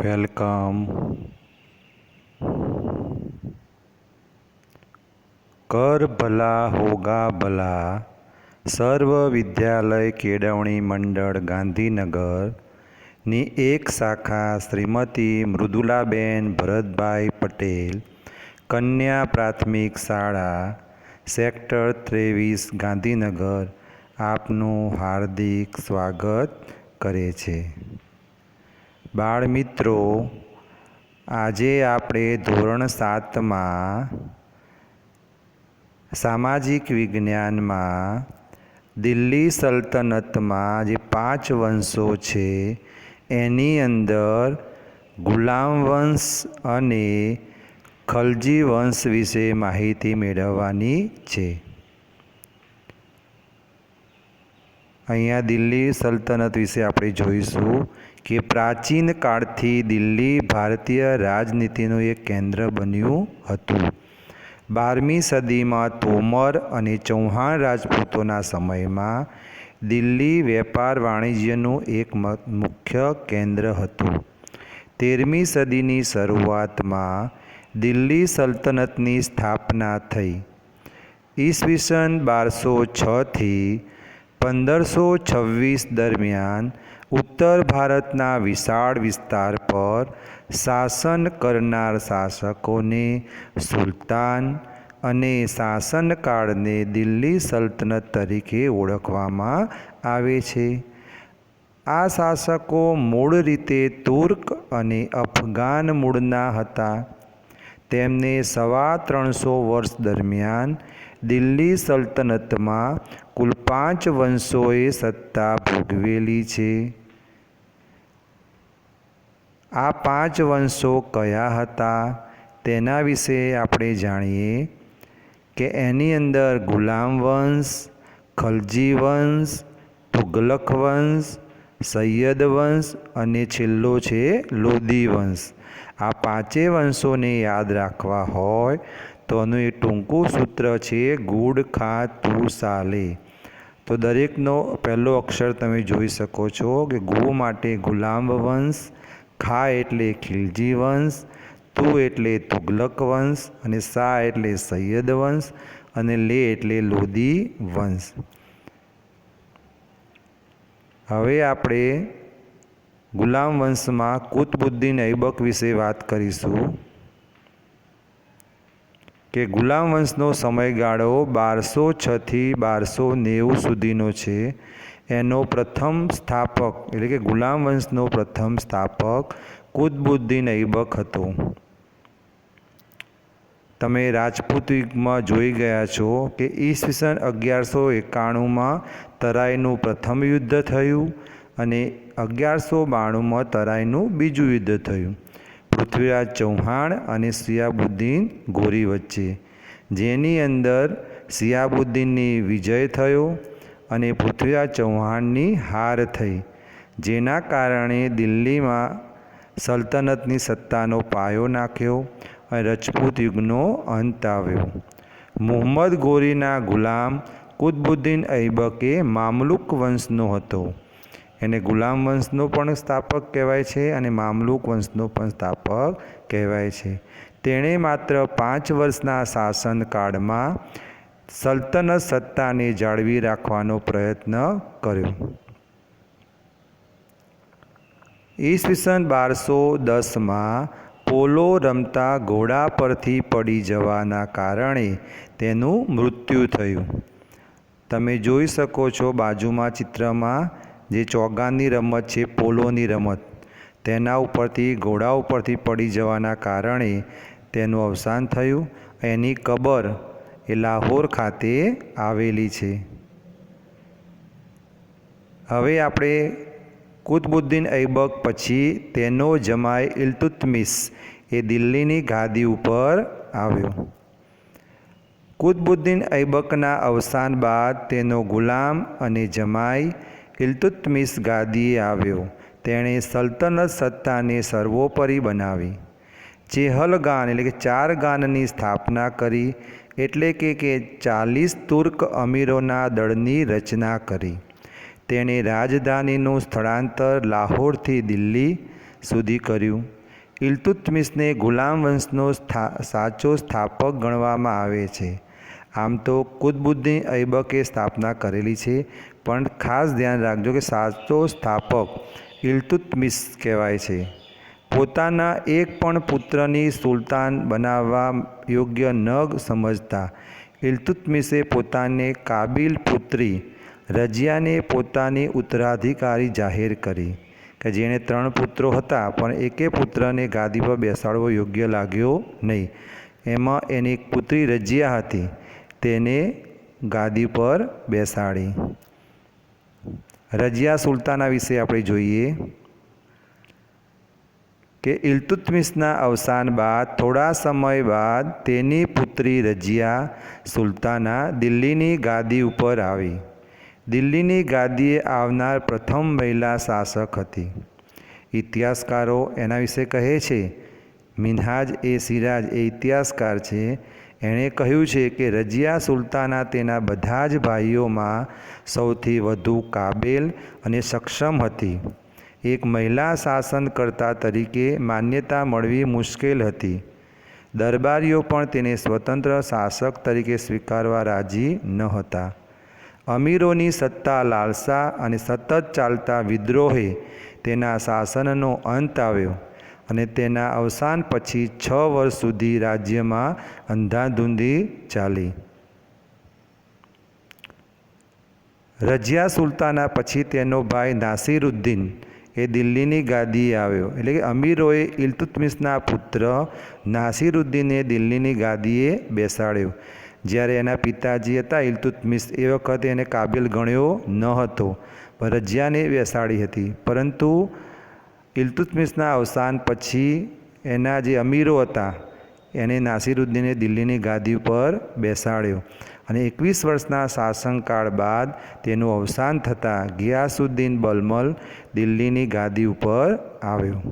Welcome. કર ભલા હોગા ભલા સર્વ વિદ્યાલય કેળવણી મંડળ ગાંધીનગરની એક શાખા શ્રીમતી મૃદુલાબેન ભરતભાઈ પટેલ કન્યા પ્રાથમિક શાળા સેક્ટર 23 ગાંધીનગર આપનું હાર્દિક સ્વાગત કરે છે. બાળમિત્રો, આજે આપણે ધોરણ 7માં સામાજિક વિજ્ઞાનમાં દિલ્હી સલ્તનતમાં જે 5 વંશો છે એની અંદર ગુલામ વંશ અને ખલજી વંશ વિશે માહિતી મેળવવાની છે. અહીંયા દિલ્હી સલ્તનત વિશે આપણે જોઈશું કે પ્રાચીન કાળથી દિલ્હી ભારતીય રાજનીતિનું એક કેન્દ્ર બન્યું હતું. 12મી સદીમાં તોમર અને ચૌહાણ રાજપૂતોના સમયમાં દિલ્હી વેપાર વાણિજ્યનું એક મુખ્ય કેન્દ્ર હતું. 13મી સદીની શરૂઆતમાં દિલ્હી સલ્તનતની સ્થાપના થઈ. ઈસવીસન 1206થી 1526 દરમિયાન ઉત્તર ભારતના વિશાળ વિસ્તાર પર શાસન કરનાર શાસકોને સુલતાન અને શાસનકાળને દિલ્હી સલ્તનત તરીકે ઓળખવામાં આવે છે. આ શાસકો મૂળ રીતે તુર્ક અને અફઘાન મૂળના હતા. તેમને 350 વર્ષ દરમિયાન દિલ્હી સલ્તનતમાં કુલ 5 વંશોએ સત્તા ભોગવેલી છે. આ 5 વંશો કયા હતા તેના વિશે આપણે જાણીએ કે એની અંદર ગુલામ વંશ, ખલજી વંશ, તુગલક વંશ, સૈયદ વંશ અને છેલ્લો છે લોદી વંશ. આ 5 વંશોને યાદ રાખવા હોય તો એનું એ ટૂંકું સૂત્ર છે ગુડ ખા તું સાલે. તો દરેકનો પહેલો અક્ષર તમે જોઈ શકો છો કે ગુ માટે ગુલામ વંશ, ખા એટલે ખિલજી વંશ, તુ એટલે તુગલક વંશ અને સા એટલે સૈયદ વંશ અને લે એટલે લોદી વંશ. હવે આપણે ગુલામ વંશમાં કુતબુદ્દીન ઐબક વિશે વાત કરીશું કે ગુલામ વંશનો સમયગાળો 1206થી 1290 સુધીનો છે. એનો પ્રથમ સ્થાપક એટલે કે ગુલામ વંશનો પ્રથમ સ્થાપક કુતબુદ્દીન ઐબક હતો. તમે રાજપૂત યુગમાં જોઈ ગયા છો કે ઈસવીસન 1191માં તરાઈનું પ્રથમ યુદ્ધ થયું અને 1192માં તરાઈનું બીજું યુદ્ધ થયું પૃથ્વીરાજ ચૌહાણ અને શિયાબુદ્દીન ગોરી વચ્ચે, જેની અંદર શિયાબુદ્દીનની વિજય થયો અને પૃથ્વીરાજ ચૌહાણની હાર થઈ, જેના કારણે દિલ્હીમાં સલ્તનતની સત્તાનો પાયો નાખ્યો અને રજપૂત યુગનો અંત આવ્યો. મુહમ્મદ ગોરીના ગુલામ કુતબુદ્દીન ઐબકે મામલુક વંશનો હતો. એને ગુલામ વંશનો પણ સ્થાપક કહેવાય છે અને મામલુક વંશનો પણ સ્થાપક કહેવાય છે. તેણે માત્ર 5 વર્ષના શાસનકાળમાં સલ્તનત સત્તાને જાળવી રાખવાનો પ્રયત્ન કર્યો. ઈસવીસન 1210માં પોલો રમતા ઘોડા પરથી પડી જવાના કારણે તેનું મૃત્યુ થયું. તમે જોઈ શકો છો બાજુમાં ચિત્રમાં જે ચોગાનની રમત છે, પોલોની રમત, તેના ઉપરથી ઘોડા ઉપરથી પડી જવાના કારણે તેનું અવસાન થયું. એની કબર એ લાહોર ખાતે આવેલી છે. હવે આપણે કુતબુદ્દીન ઐબક પછી તેનો જમાઈ ઇલ્તુત્મિશ એ દિલ્હીની ગાદી ઉપર આવ્યો. કુતબુદ્દીન ઐબકના અવસાન બાદ તેનો ગુલામ અને જમાઈ ઇલ્તુત્મિશ ગાદીએ આવ્યો. તેણે સલ્તનત સત્તાને સર્વોપરી બનાવી. ચેહલગાન એટલે કે 4 ગાનની સ્થાપના કરી, એટલે કે 40 તુર્ક અમીરોના દળની રચના કરી. તેણે રાજધાનીનું સ્થળાંતર લાહોરથી દિલ્હી, સુધી કર્યું. ઇલ્તુત્મિશને ગુલામ વંશનો સાચો સ્થાપક ગણવામાં આવે છે. આમ તો કુતબુદ્દીન ઐબકે સ્થાપના કરેલી છે, પણ ખાસ ધ્યાન રાખજો કે સાચો સ્થાપક ઇલ્તુત્મિશ કહેવાય છે. પોતાના એક પણ પુત્રની સુલતાન બનાવવા યોગ્ય ન સમજતા ઇલ્તુત્મિશે પોતાને કાબિલ પુત્રી રજિયાને પોતાની ઉત્તરાધિકારી જાહેર કરી કે જેણે 3 પુત્રો હતા, પણ એકે પુત્રને ગાદી પર બેસાડવો યોગ્ય લાગ્યો નહીં. એમાં એની એક પુત્રી રજિયા હતી, તેને ગાદી પર બેસાડી. રજિયા સુલતાના વિશે આપણે જોઈએ કે ઇલ્તુત્મિશના અવસાન બાદ થોડા સમય બાદ તેની પુત્રી રજિયા સુલતાના દિલ્હીની ગાદી ઉપર આવી. દિલ્હીની ગાદીએ આવનાર પ્રથમ મહિલા શાસક હતી. ઇતિહાસકારો એના વિશે કહે છે. મિન્હાજ એ સિરાજ એ ઇતિહાસકાર છે. એણે કહ્યું છે કે રજિયા સુલતાના તેના બધા જ ભાઈઓમાં સૌથી વધુ કાબેલ અને સક્ષમ હતી. એક મહિલા શાસનકર્તા તરીકે માન્યતા મળવી મુશ્કેલ હતી. દરબારીઓ પણ તેને સ્વતંત્ર શાસક તરીકે સ્વીકારવા રાજી ન હતા. અમીરોની સત્તા લાલસા અને સતત ચાલતા વિદ્રોહે તેના શાસનનો અંત આવ્યો અને તેના અવસાન પછી 6 વર્ષ સુધી રાજ્યમાં અંધાધૂંધી ચાલી. રજિયા સુલતાના પછી તેનો ભાઈ નાસિરુદ્દીન એ દિલ્હીની ગાદીએ આવ્યો. એટલે કે અમીરોએ ઇલ્તુત્મિશના પુત્ર નાસિરુદ્દીને દિલ્હીની ગાદીએ બેસાડ્યો. જ્યારે એના પિતાજી હતા ઇલ્તુત્મિશ, એ વખતે એને કાબિલ ગણ્યો ન હતો, પણ રજિયાને બેસાડી હતી. પરંતુ ઇલ્તુત્મિશના અવસાન પછી એના જે અમીરો હતા એને નાસિરુદ્દીને દિલ્હીની ગાદી ઉપર બેસાડ્યો અને 21 વર્ષના શાસનકાળ બાદ તેનું અવસાન થતાં ગિયાસુદ્દીન બલમલ દિલ્હીની ગાદી ઉપર આવ્યો.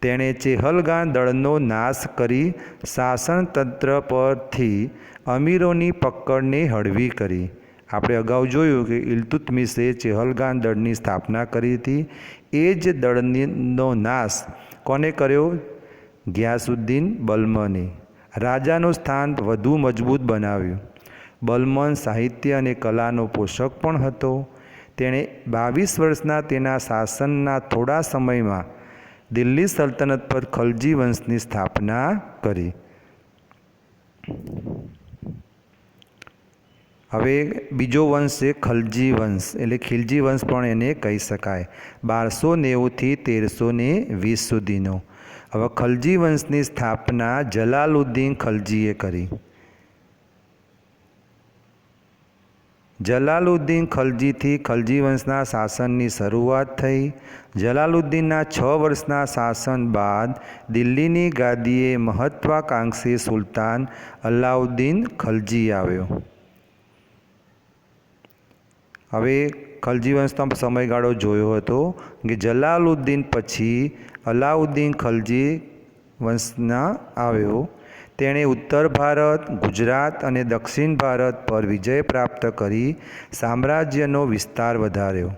તેણે ચેહલગાન દળનો નાશ કરી શાસનતંત્ર પરથી અમીરોની પકડને હળવી કરી. આપણે અગાઉ જોયું કે ઇલ્તુત્મિશે ચેહલગાન દળની સ્થાપના કરી હતી. એ જ દળનો નાશ કોને કર્યો? ગિયાસુદ્દીન બલમને. રાજાનું સ્થાન વધુ મજબૂત બનાવ્યું. બલમન સાહિત્ય અને કલાનો પોષક પણ હતો. તેણે 22 વર્ષના તેના શાસનના થોડા સમયમાં દિલ્હી સલ્તનત પર ખલજી વંશની સ્થાપના કરી. હવે બીજો વંશ છે ખલજી વંશ, એટલે ખિલજી વંશ પણ એને કહી શકાય. 1290થી 1320 સુધીનો. હવે ખલજી વંશની સ્થાપના જલાલુદ્દીન ખલજીએ કરી. જલાલુદ્દીન ખલજીથી ખલજી વંશના શાસનની શરૂઆત થઈ. જલાલુદ્દીનના 6 વર્ષના શાસન બાદ દિલ્હીની ગાદીએ મહત્વાકાંક્ષી સુલતાન અલાઉદ્દીન ખલજી આવ્યો. હવે ખલજી વંશનો સમયગાળો જોયો હતો કે જલાલુદ્દીન પછી અલાઉદ્દીન ખલજી વંશના આવ્યો. તેણે ઉત્તર ભારત, ગુજરાત અને દક્ષિણ ભારત પર વિજય પ્રાપ્ત કરી સામ્રાજ્યનો વિસ્તાર વધાર્યો.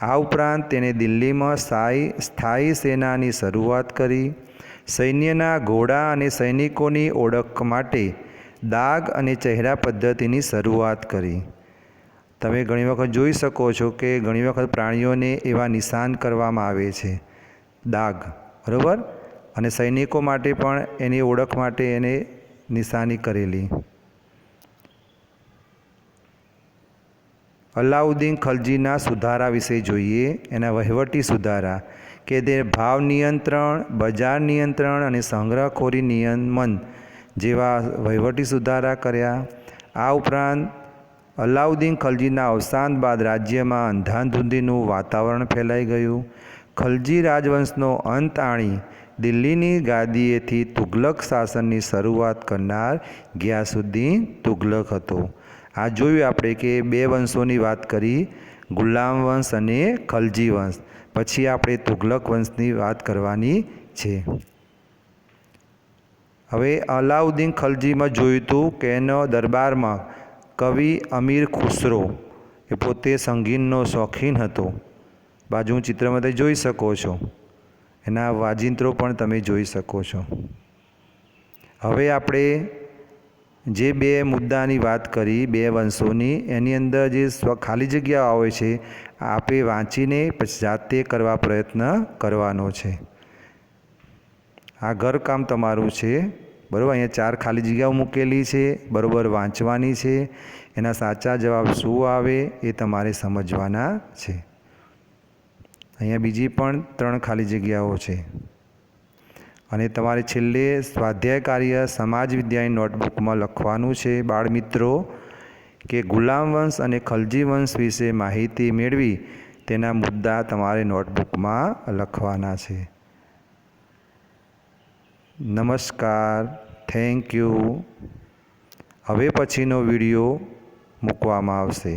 આ ઉપરાંત તેણે દિલ્હીમાં સ્થાયી સેનાની શરૂઆત કરી. સૈન્યના ઘોડા અને સૈનિકોની ઓળખ માટે દાગ અને ચહેરા પદ્ધતિની શરૂઆત કરી. તમે ઘણી વખત જોઈ શકો છો કે ઘણી વખત પ્રાણીઓને એવા નિશાન કરવામાં આવે છે, દાગ, બરાબર, અને સૈનિકો માટે પણ એની ઓળખ માટે એને નિશાની કરેલી. અલાઉદ્દીન ખલજીના સુધારા વિશે જોઈએ. એના વહીવટી સુધારા કે તે ભાવ નિયંત્રણ, બજાર નિયંત્રણ અને સંગ્રહખોરી નિયમન જેવા વહીવટી સુધારા કર્યા. આ ઉપરાંત અલાઉદ્દીન ખલજીના અવસાન બાદ રાજ્યમાં અંધાધૂંધીનું વાતાવરણ ફેલાઈ ગયું. ખલજી રાજવંશનો અંત આણી દિલ્હીની ગાદીએથી તુઘલક શાસનની શરૂઆત કરનાર ગિયાસુદ્દીન તુઘલક હતો. આ જોયું આપણે કે 2 વંશોની વાત કરી, ગુલામ વંશ અને ખલજી વંશ. પછી આપણે તુઘલક વંશની વાત કરવાની છે. હવે અલાઉદ્દીન ખલજીમાં જોયું હતું કે એનો દરબારમાં કવિ અમીર ખુસરો એ પોતે સંગીતનો શોખીન હતો. બાજુ ચિત્રમાં તમે જોઈ શકો છો. એના વાજિંત્રો પણ તમે જોઈ શકો છો. હવે આપણે જે બે મુદ્દાની વાત કરી, બે વંશોની, એની અંદર જે ખાલી જગ્યાઓ આવે છે આપણે વાંચીને પછી જાતે કરવા પ્રયત્ન કરવાનો છે. આ ઘરકામ તમારું છે, બરાબર. અહીંયા 4 ખાલી જગ્યાઓ મૂકેલી છે, બરાબર, વાંચવાની છે. એના સાચા જવાબ શું આવે એ તમારે સમજવાના છે. અહીંયા બીજી પણ 3 ખાલી જગ્યાઓ છે. અને તમારે છેલ્લે સ્વાધ્યાય કાર્ય સમાજ વિદ્યાની નોટબુકમાં લખવાનું છે બાળમિત્રો કે ગુલામ વંશ અને ખલજી વંશ વિશે માહિતી મેળવી તેના મુદ્દા તમારે નોટબુકમાં લખવાના છે. નમસ્કાર, થેન્ક યુ. હવે પછીનો વિડીયો મૂકવામાં આવશે.